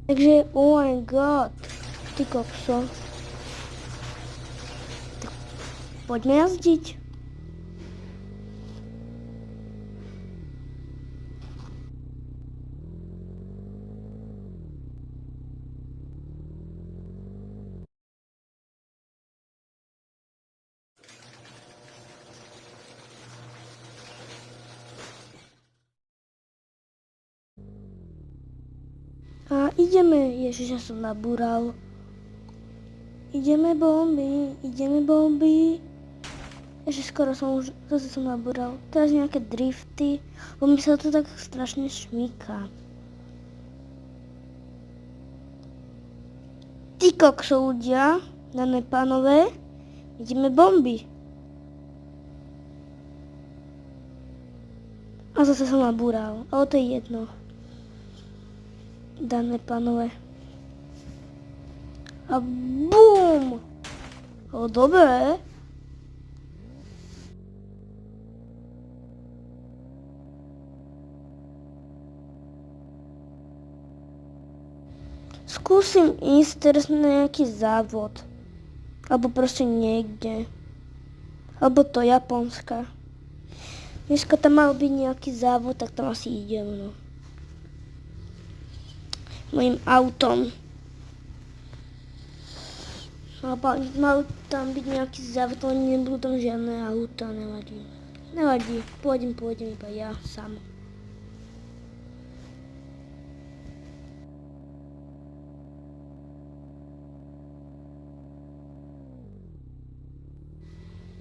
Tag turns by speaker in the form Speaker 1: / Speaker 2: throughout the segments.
Speaker 1: Takže, oh my god, ty kokso. Tak poďme jazdiť. A ideme, Ježiš, ja som nabúral. Ideme bomby. Ešte skoro som už, zase som nabúral. Teraz nejaké drifty, bo mi sa to tak strašne šmíka. Ty kokso ľudia, dáme pánové, ideme bomby. A zase som nabúral, ale to je jedno. Dáme pánové. A BUM! O, dobre. Skúsim ísť teraz na nejaký závod. Alebo proste niekde. Alebo to Japonska. Dneska tam mal byť nejaký závod, tak tam asi idem, no. Mojím autom. Mal tam byť nejaký závod, ale nebudú tam žiadne auta, nevadí. Nevadí, pôjdem iba ja sám.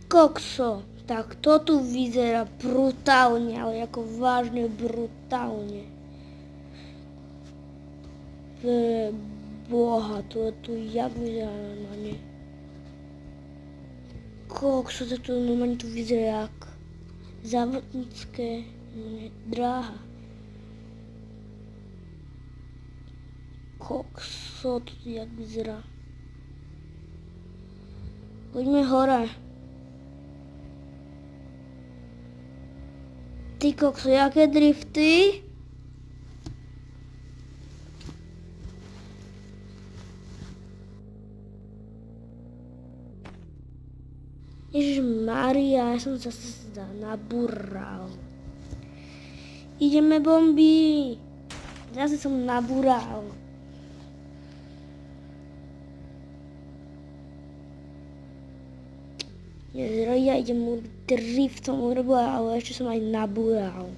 Speaker 1: Kokso, tak to tu vyzerá brutálne, ale ako vážne brutálne. Boha, to tu jak vyzerá normálne. Kokso, to tu normálne tu vyzerá jak závodnícke dráha. Kokso, to tu jak vyzerá. Poďme hore. Ty kokso, jaké drifty? Ježišmária, ja som zase nabúral. Ideme bomby. Zase som nabúral. Ja idem driftom urobiť, ale ešte som aj nabúral.